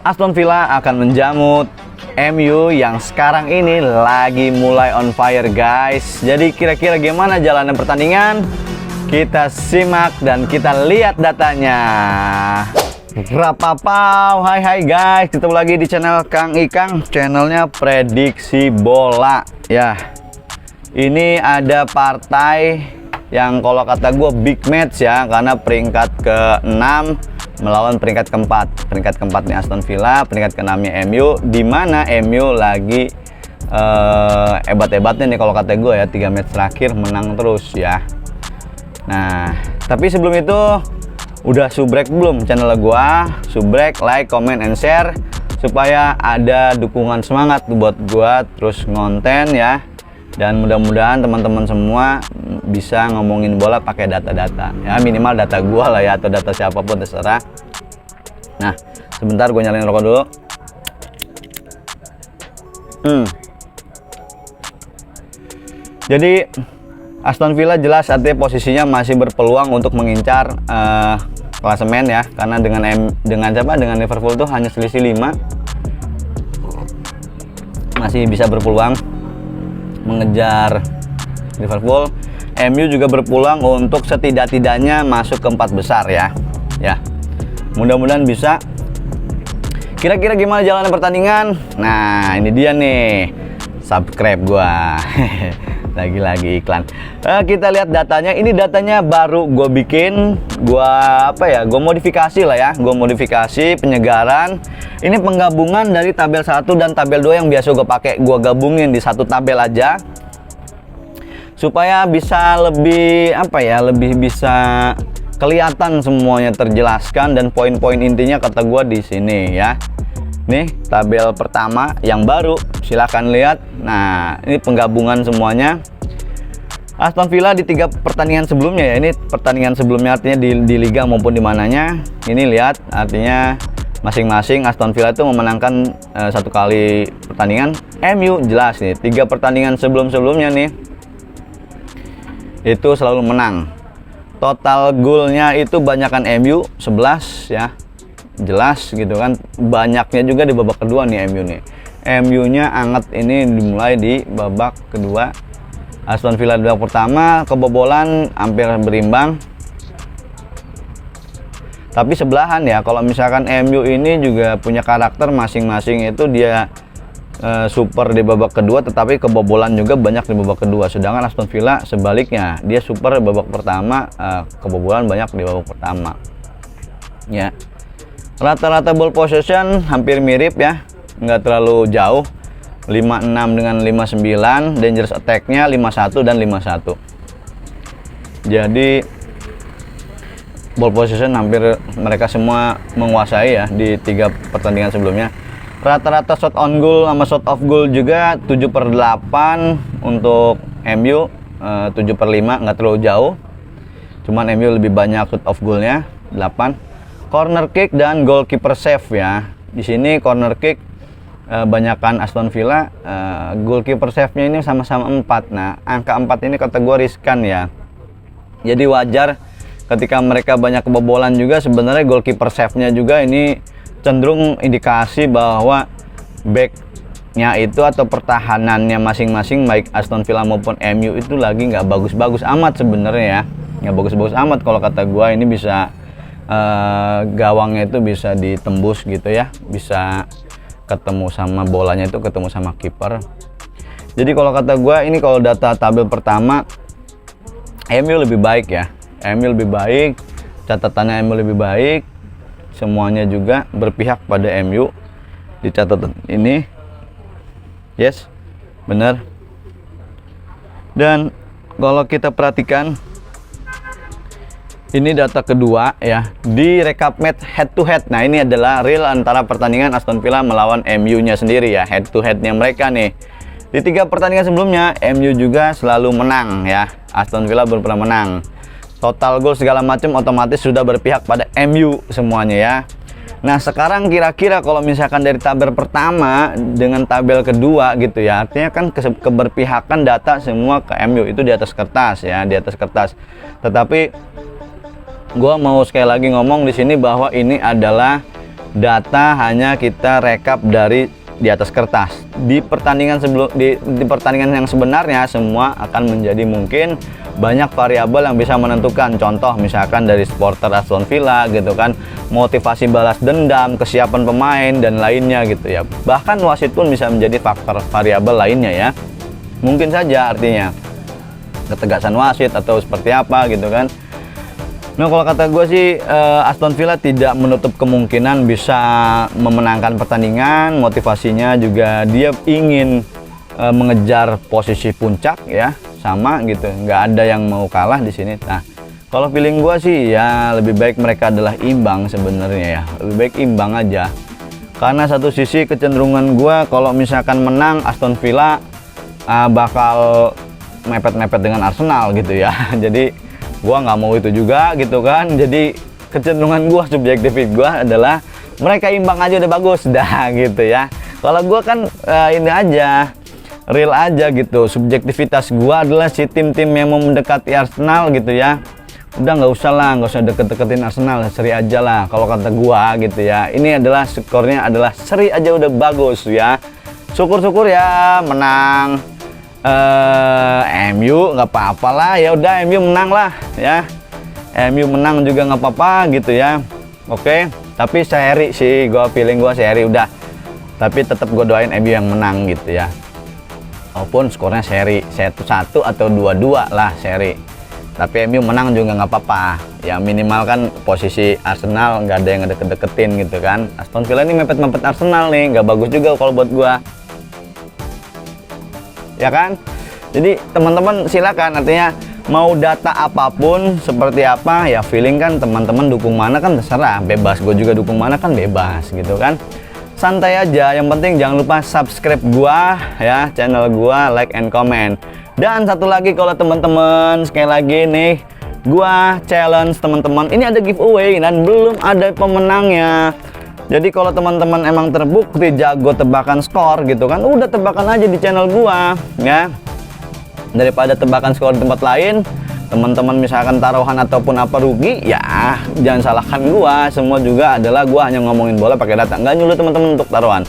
Aston Villa akan menjamu MU yang sekarang ini lagi mulai on fire, guys. Jadi kira-kira gimana jalannya pertandingan? Kita simak dan kita lihat datanya. Rapapau, hai guys, ketemu lagi di channel Kang Ikang, channelnya prediksi bola. Ya, ini ada partai yang kalau kata gue big match ya, karena peringkat ke-6 melawan peringkat ke-4. Peringkat ke-4 nih Aston Villa, peringkat ke-6-nya MU, di mana MU lagi hebat-hebatnya nih kalau kata gue ya, 3 match terakhir menang terus ya. Nah, tapi sebelum itu udah subrek belum channel gua? Subrek, like, comment, and share supaya ada dukungan semangat buat gua terus ngonten ya. Dan mudah-mudahan teman-teman semua bisa ngomongin bola pakai data-data ya, minimal data gua lah ya, atau data siapapun terserah. Nah, sebentar gue nyalain rokok dulu. Jadi Aston Villa jelas artinya posisinya masih berpeluang untuk mengincar klasemen ya, karena dengan Liverpool tuh hanya selisih 5, masih bisa berpeluang mengejar Liverpool. MU juga berpeluang untuk setidak-tidaknya masuk ke 4 besar ya. Ya, mudah-mudahan bisa. Kira-kira gimana jalannya pertandingan? Nah, ini dia nih, subscribe gua. Lagi-lagi iklan. Kita lihat datanya. Ini datanya baru gue bikin, gue modifikasi lah ya. Gue modifikasi penyegaran. Ini penggabungan dari tabel 1 dan tabel 2 yang biasa gue pakai. Gue gabungin di satu tabel aja supaya bisa lebih lebih bisa kelihatan semuanya terjelaskan, dan poin-poin intinya kata gue di sini ya. Nih tabel pertama yang baru, silahkan lihat. Nah, ini penggabungan semuanya Aston Villa di 3 pertandingan sebelumnya ya. Ini pertandingan sebelumnya artinya di liga maupun di mananya. Ini lihat artinya masing-masing Aston Villa itu memenangkan 1 kali pertandingan. MU jelas nih 3 pertandingan sebelumnya nih itu selalu menang. Total golnya itu banyakan MU 11 ya. Jelas gitu kan, banyaknya juga di babak kedua nih MU nih. MU-nya anget ini dimulai di babak kedua. Aston Villa di babak pertama kebobolan hampir berimbang. Tapi sebelahan ya, kalau misalkan MU ini juga punya karakter masing-masing, itu dia super di babak kedua tetapi kebobolan juga banyak di babak kedua. Sedangkan Aston Villa sebaliknya, dia super di babak pertama, kebobolan banyak di babak pertama. Ya. Rata-rata ball possession hampir mirip ya, nggak terlalu jauh, 56 dengan 59. Dangerous attack-nya 51 dan 51. Jadi ball possession hampir mereka semua menguasai ya di 3 pertandingan sebelumnya. Rata-rata shot on goal sama shot off goal juga 7/8 untuk MU, 7/5, nggak terlalu jauh. Cuman MU lebih banyak shot off goalnya 8. Corner kick dan goalkeeper save ya. Di sini corner kick banyakan Aston Villa, goalkeeper save-nya ini sama-sama 4. Nah, angka 4 ini kategori riskan ya. Jadi wajar ketika mereka banyak kebobolan juga, sebenarnya goalkeeper save-nya juga ini cenderung indikasi bahwa back-nya itu atau pertahanannya masing-masing baik Aston Villa maupun MU itu lagi nggak bagus-bagus amat sebenarnya ya. Nggak bagus-bagus amat kalau kata gua. Ini bisa gawangnya itu bisa ditembus gitu ya, bisa ketemu sama bolanya, itu ketemu sama kiper. Jadi kalau kata gue, ini kalau data tabel pertama MU lebih baik ya, MU lebih baik, catatannya MU lebih baik, semuanya juga berpihak pada MU di catatan ini. Yes, benar. Dan kalau kita perhatikan, ini data kedua ya, di recap match head to head. Nah, ini adalah real antara pertandingan Aston Villa melawan MU-nya sendiri ya, head to head-nya mereka nih. Di 3 pertandingan sebelumnya MU juga selalu menang ya. Aston Villa belum pernah menang. Total gol segala macam otomatis sudah berpihak pada MU semuanya ya. Nah, sekarang kira-kira kalau misalkan dari tabel pertama dengan tabel kedua gitu ya, artinya kan keberpihakan data semua ke MU itu di atas kertas ya, di atas kertas. Tetapi gue mau sekali lagi ngomong di sini bahwa ini adalah data hanya kita rekap dari di atas kertas. Di pertandingan di pertandingan yang sebenarnya semua akan menjadi mungkin banyak variabel yang bisa menentukan. Contoh misalkan dari supporter Aston Villa gitu kan, motivasi balas dendam, kesiapan pemain dan lainnya gitu ya. Bahkan wasit pun bisa menjadi faktor variabel lainnya ya. Mungkin saja artinya ketegasan wasit atau seperti apa gitu kan. Nah kalau kata gue sih Aston Villa tidak menutup kemungkinan bisa memenangkan pertandingan. Motivasinya juga dia ingin mengejar posisi puncak ya, sama gitu, nggak ada yang mau kalah di sini. Nah kalau feeling gue sih ya lebih baik mereka adalah imbang sebenarnya ya, lebih baik imbang aja. Karena satu sisi kecenderungan gue kalau misalkan menang Aston Villa bakal mepet-mepet dengan Arsenal gitu ya. Jadi gua nggak mau itu juga gitu kan. Jadi kecenderungan gua, subjektif gua adalah mereka imbang aja udah bagus dah gitu ya. Kalau gua kan ini aja, real aja gitu. Subjektivitas gua adalah si tim-tim yang mau mendekati Arsenal gitu ya. Udah nggak usah lah, nggak usah deket-deketin Arsenal, seri aja lah kalau kata gua gitu ya. Ini adalah skornya adalah seri aja udah bagus ya. Syukur-syukur ya menang MU nggak apa-apa lah, ya udah MU menang lah ya, MU menang juga nggak apa-apa gitu ya. Oke, tapi seri sih gue feeling gue seri udah, tapi tetap gue doain MU yang menang gitu ya, walaupun skornya seri 1-1 atau 2-2 lah seri, tapi MU menang juga nggak apa-apa ya, minimal kan posisi Arsenal nggak ada yang deket-deketin gitu kan. Aston Villa ini mepet-mepet Arsenal nih, nggak bagus juga kalau buat gue ya kan. Jadi teman-teman silakan, artinya mau data apapun seperti apa ya, feeling kan teman-teman dukung mana kan terserah, bebas. Gue juga dukung mana kan bebas gitu kan, santai aja. Yang penting jangan lupa subscribe gua ya, channel gua, like and comment. Dan satu lagi, kalau teman-teman sekali lagi nih gua challenge teman-teman, ini ada giveaway dan belum ada pemenangnya. Jadi kalau teman-teman emang terbukti jago tebakan skor gitu kan, udah tebakan aja di channel gua ya, daripada tebakan skor di tempat lain. Teman-teman misalkan taruhan ataupun apa rugi ya, jangan salahkan gua. Semua juga adalah gua hanya ngomongin bola pakai data, nggak nyuruh teman-teman untuk taruhan.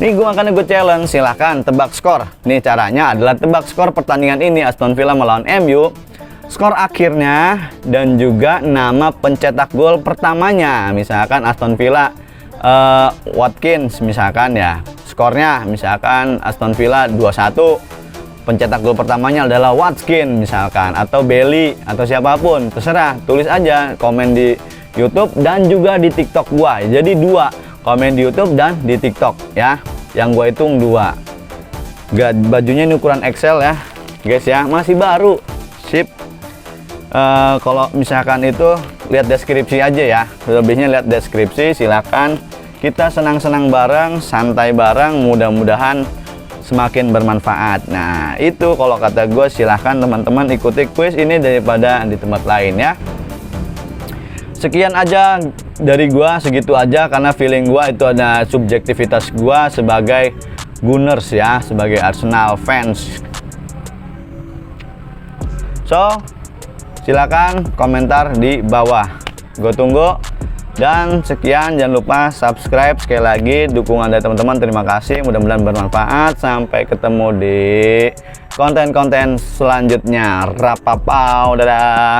Nih gua akan ikut challenge, silahkan tebak skor. Nih caranya adalah tebak skor pertandingan ini Aston Villa melawan MU, skor akhirnya dan juga nama pencetak gol pertamanya. Misalkan Aston Villa Watkins misalkan ya, skornya misalkan Aston Villa 2-1, pencetak gol pertamanya adalah Watkins misalkan, atau Bailey atau siapapun, terserah, tulis aja, komen di YouTube dan juga di TikTok gua. Jadi 2, komen di YouTube dan di TikTok ya, yang gua hitung 2. Bajunya ini ukuran XL ya guys ya, masih baru, sip. Kalau misalkan itu lihat deskripsi aja ya, lebihnya lihat deskripsi. Silakan, kita senang-senang bareng, santai bareng, mudah-mudahan semakin bermanfaat. Nah itu kalau kata gue, silahkan teman-teman ikuti quiz ini daripada di tempat lain ya. Sekian aja dari gue, segitu aja, karena feeling gue itu ada subjektivitas gue sebagai Gunners ya, sebagai Arsenal fans. So silakan komentar di bawah, gue tunggu. Dan sekian, jangan lupa subscribe. Sekali lagi dukungan dari teman-teman, terima kasih, mudah-mudahan bermanfaat. Sampai ketemu di konten-konten selanjutnya. Rapapau, dadah.